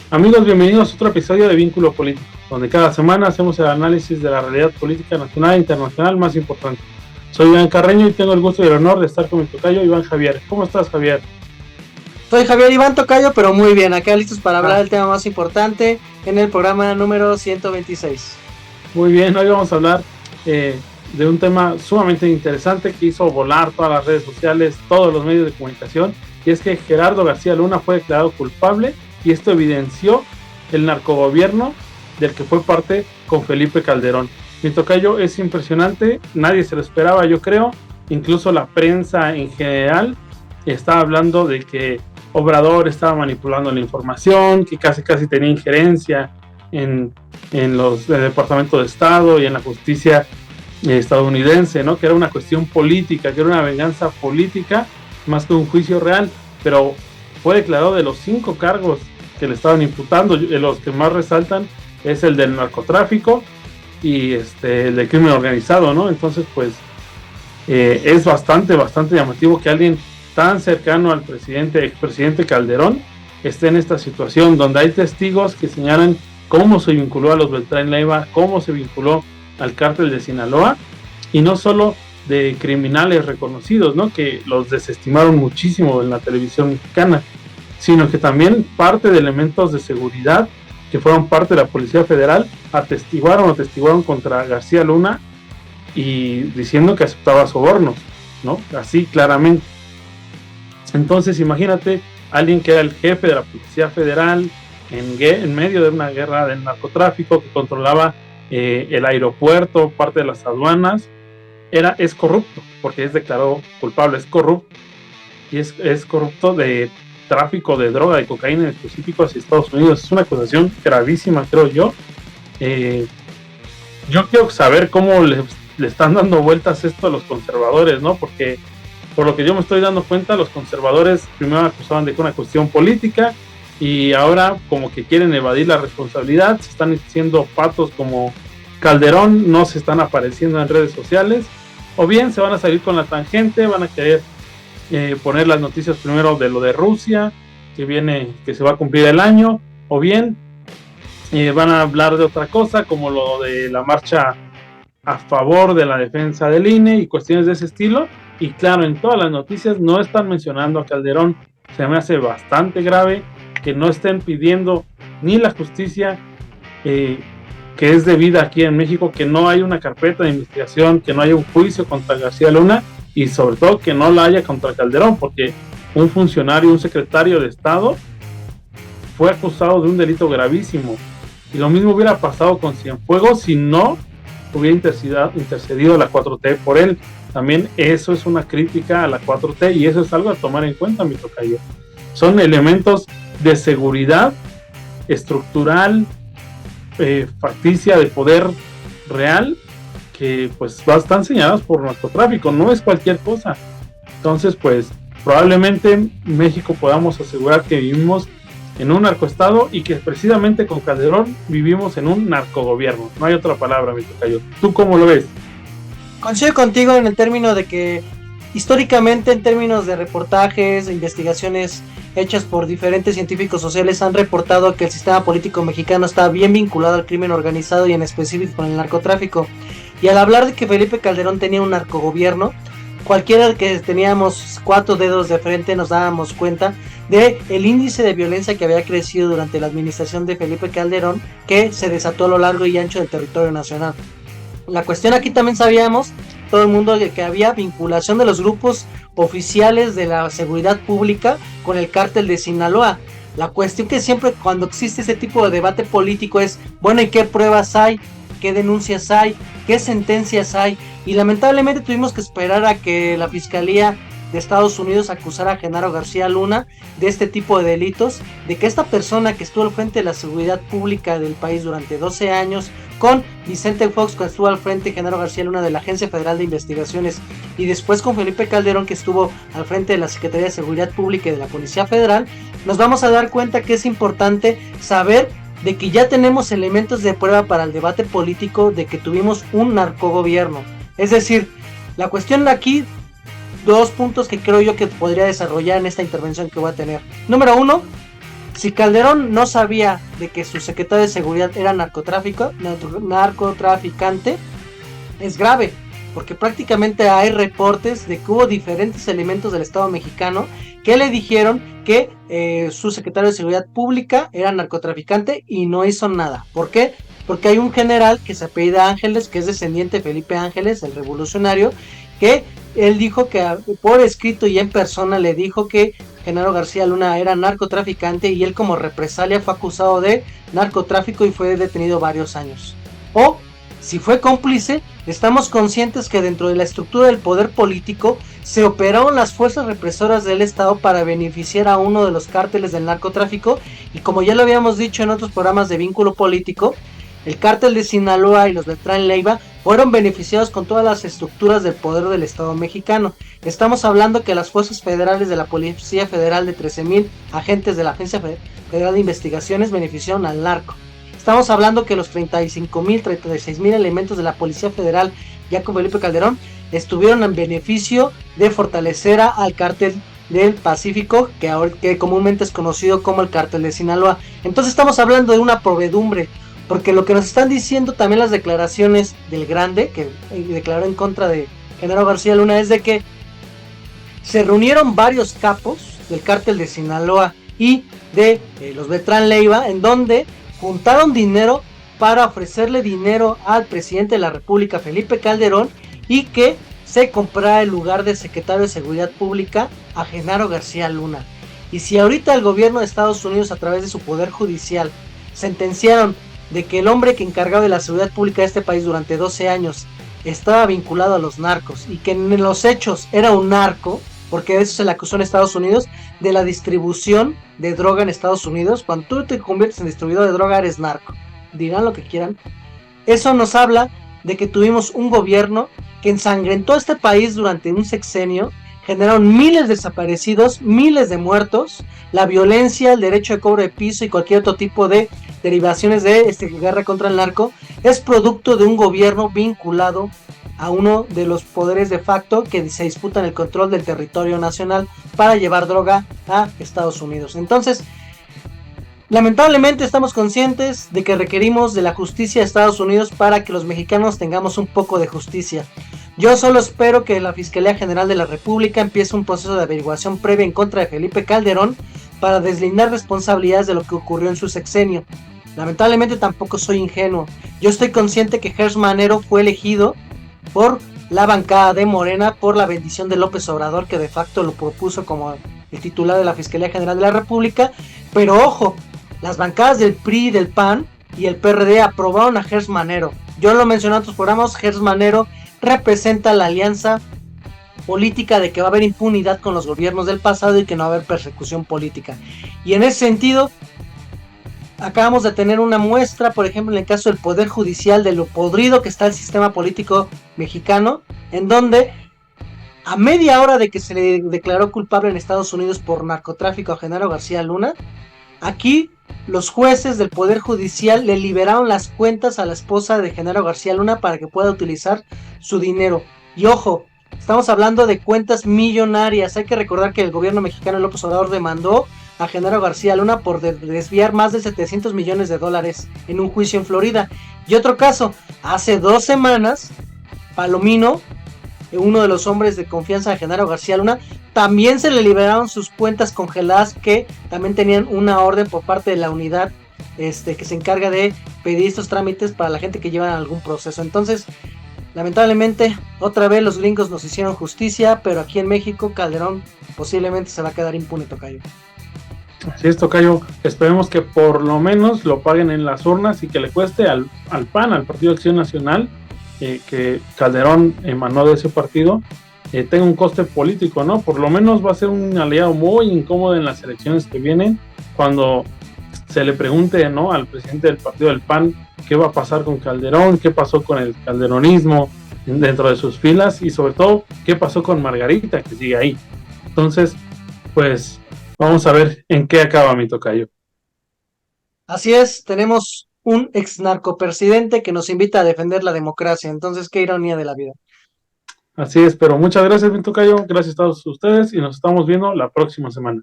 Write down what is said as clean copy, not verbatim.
Amigos, bienvenidos a otro episodio de Vínculo Político, donde cada semana hacemos el análisis de la realidad política nacional e internacional más importante. Soy Iván Carreño y tengo el gusto y el honor de estar con mi tocayo Iván Javier. ¿Cómo estás, Javier? Soy Javier Iván Tocayo, pero muy bien, acá listos para hablar del tema más importante en el programa número 126. Muy bien, hoy vamos a hablar de un tema sumamente interesante que hizo volar todas las redes sociales, todos los medios de comunicación, y es que Gerardo García Luna fue declarado culpable y esto evidenció el narcogobierno del que fue parte con Felipe Calderón. Mi tocayo, es impresionante, nadie se lo esperaba, yo creo, incluso la prensa en general estaba hablando de que Obrador estaba manipulando la información, que casi tenía injerencia en los Departamentos de Estado y en la justicia estadounidense, ¿no? Que era una cuestión política, que era una venganza política más que un juicio real, pero fue declarado de los 5 cargos que le estaban imputando. Los que más resaltan es el del narcotráfico y el del crimen organizado, ¿no? Entonces, pues, es bastante llamativo que alguien tan cercano al expresidente Calderón esté en esta situación, donde hay testigos que señalan cómo se vinculó a los Beltrán Leiva, cómo se vinculó al cártel de Sinaloa, y no solo de criminales reconocidos, ¿no? Que los desestimaron muchísimo en la televisión mexicana, sino que también parte de elementos de seguridad que fueron parte de la Policía Federal atestiguaron contra García Luna y diciendo que aceptaba sobornos, ¿no? Así claramente. Entonces imagínate, alguien que era el jefe de la Policía Federal en medio de una guerra del narcotráfico, que controlaba el aeropuerto, parte de las aduanas, es corrupto, porque es declarado culpable, es corrupto, y es corrupto de tráfico de droga, de cocaína en específico hacia Estados Unidos. Es una acusación gravísima, creo yo. Yo quiero saber cómo le están dando vueltas esto a los conservadores, ¿no? Porque por lo que yo me estoy dando cuenta, los conservadores primero acusaban de que una cuestión política y ahora como que quieren evadir la responsabilidad, se están haciendo patos como Calderón, no se están apareciendo en redes sociales, o bien se van a salir con la tangente, van a querer poner las noticias primero de lo de Rusia, que se va a cumplir el año, o bien van a hablar de otra cosa, como lo de la marcha a favor de la defensa del INE y cuestiones de ese estilo. Y claro, en todas las noticias no están mencionando a Calderón. Se me hace bastante grave que no estén pidiendo ni la justicia que es debida aquí en México, que no haya una carpeta de investigación, que no haya un juicio contra García Luna y sobre todo que no la haya contra Calderón, porque un funcionario, un secretario de Estado fue acusado de un delito gravísimo, y lo mismo hubiera pasado con Cienfuegos si no hubiera intercedido la 4T por él. También eso es una crítica a la 4T y eso es algo a tomar en cuenta, mi tocayo. Son elementos de seguridad estructural, facticia, de poder real, que pues están señalados por narcotráfico, no es cualquier cosa. Entonces, pues probablemente México podamos asegurar que vivimos en un narcoestado y que precisamente con Calderón vivimos en un narcogobierno. No hay otra palabra, mi tocayo. ¿Tú cómo lo ves? Coincido contigo en el término de que históricamente, en términos de reportajes, de investigaciones hechas por diferentes científicos sociales, han reportado que el sistema político mexicano está bien vinculado al crimen organizado y en específico con el narcotráfico. Y al hablar de que Felipe Calderón tenía un narcogobierno, cualquiera que teníamos 4 dedos de frente nos dábamos cuenta de el índice de violencia que había crecido durante la administración de Felipe Calderón, que se desató a lo largo y ancho del territorio nacional. La cuestión aquí también sabíamos, todo el mundo, que había vinculación de los grupos oficiales de la seguridad pública con el cártel de Sinaloa. La cuestión que siempre cuando existe ese tipo de debate político es, bueno, ¿y qué pruebas hay? ¿Qué denuncias hay? ¿Qué sentencias hay? Y lamentablemente tuvimos que esperar a que la Fiscalía de Estados Unidos acusara a Genaro García Luna de este tipo de delitos, de que esta persona que estuvo al frente de la seguridad pública del país durante 12 años, con Vicente Fox, que estuvo al frente, Genaro García Luna de la Agencia Federal de Investigaciones, y después con Felipe Calderón, que estuvo al frente de la Secretaría de Seguridad Pública y de la Policía Federal, nos vamos a dar cuenta que es importante saber de que ya tenemos elementos de prueba para el debate político de que tuvimos un narcogobierno. Es decir, la cuestión aquí, 2 puntos que creo yo que podría desarrollar en esta intervención que voy a tener. Número 1, Si Calderón no sabía de que su secretario de seguridad era narcotraficante, es grave, porque prácticamente hay reportes de que hubo diferentes elementos del Estado mexicano que le dijeron que su secretario de Seguridad Pública era narcotraficante y no hizo nada. ¿Por qué? Porque hay un general que se apellida Ángeles, que es descendiente de Felipe Ángeles, el revolucionario, que él dijo que por escrito y en persona le dijo que Genaro García Luna era narcotraficante y él como represalia fue acusado de narcotráfico y fue detenido varios años. O si fue cómplice, estamos conscientes que dentro de la estructura del poder político se operaron las fuerzas represoras del Estado para beneficiar a uno de los cárteles del narcotráfico, y como ya lo habíamos dicho en otros programas de vínculo político, el cártel de Sinaloa y los Beltrán Leiva fueron beneficiados con todas las estructuras del poder del Estado mexicano. Estamos hablando que las fuerzas federales de la Policía Federal de 13,000 agentes de la Agencia Federal de Investigaciones beneficiaron al narco. Estamos hablando que los 35,000, 36,000 elementos de la Policía Federal, ya con Felipe Calderón, estuvieron en beneficio de fortalecer al cártel del Pacífico, que comúnmente es conocido como el cártel de Sinaloa. Entonces estamos hablando de una provedumbre, porque lo que nos están diciendo también las declaraciones del Grande, que declaró en contra de Genaro García Luna, es de que se reunieron varios capos del cártel de Sinaloa y de los Beltrán Leiva, en donde juntaron dinero para ofrecerle dinero al presidente de la República, Felipe Calderón, y que se comprara el lugar de secretario de Seguridad Pública a Genaro García Luna. Y si ahorita el gobierno de Estados Unidos, a través de su poder judicial, sentenciaron de que el hombre que encargaba de la seguridad pública de este país durante 12 años estaba vinculado a los narcos y que en los hechos era un narco, porque de eso se le acusó en Estados Unidos, de la distribución de droga en Estados Unidos. Cuando tú te conviertes en distribuidor de droga eres narco, dirán lo que quieran. Eso nos habla de que tuvimos un gobierno que ensangrentó a este país durante un sexenio, generaron miles de desaparecidos, miles de muertos, la violencia, el derecho de cobro de piso y cualquier otro tipo de derivaciones de guerra contra el narco, es producto de un gobierno vinculado a uno de los poderes de facto que se disputan el control del territorio nacional para llevar droga a Estados Unidos. Entonces, lamentablemente estamos conscientes de que requerimos de la justicia de Estados Unidos para que los mexicanos tengamos un poco de justicia. Yo solo espero que la Fiscalía General de la República empiece un proceso de averiguación previa en contra de Felipe Calderón para deslindar responsabilidades de lo que ocurrió en su sexenio. Lamentablemente tampoco soy ingenuo. Yo estoy consciente que Gers Manero fue elegido por la bancada de Morena por la bendición de López Obrador, que de facto lo propuso como el titular de la Fiscalía General de la República. Pero ojo, las bancadas del PRI, del PAN y el PRD aprobaron a Gers Manero. Yo lo mencioné en otros programas, Gers Manero representa la alianza política de que va a haber impunidad con los gobiernos del pasado y que no va a haber persecución política. Y en ese sentido, acabamos de tener una muestra, por ejemplo, en el caso del Poder Judicial, de lo podrido que está el sistema político mexicano, en donde a media hora de que se le declaró culpable en Estados Unidos por narcotráfico a Genaro García Luna, aquí los jueces del Poder Judicial le liberaron las cuentas a la esposa de Genaro García Luna para que pueda utilizar su dinero. Y ojo, estamos hablando de cuentas millonarias. Hay que recordar que el gobierno mexicano, López Obrador, demandó a Genaro García Luna por desviar más de 700 millones de dólares en un juicio en Florida. Y otro caso, hace 2 semanas, Palomino, uno de los hombres de confianza de Genaro García Luna, también se le liberaron sus cuentas congeladas, que también tenían una orden por parte de la unidad que se encarga de pedir estos trámites para la gente que lleva algún proceso. Entonces, lamentablemente, otra vez los gringos nos hicieron justicia, pero aquí en México Calderón posiblemente se va a quedar impune, tocayo. Así es, tocayo. Esperemos que por lo menos lo paguen en las urnas y que le cueste al PAN, al Partido de Acción Nacional, que Calderón emanó de ese partido, tenga un coste político, ¿no? Por lo menos va a ser un aliado muy incómodo en las elecciones que vienen, cuando se le pregunte, ¿no?, al presidente del partido del PAN qué va a pasar con Calderón, qué pasó con el calderonismo dentro de sus filas y sobre todo qué pasó con Margarita, que sigue ahí. Entonces, pues vamos a ver en qué acaba, mi tocayo. Así es, tenemos un ex narcopresidente que nos invita a defender la democracia. Entonces, qué ironía de la vida. Así es, pero muchas gracias, mi tocayo. Gracias a todos ustedes y nos estamos viendo la próxima semana.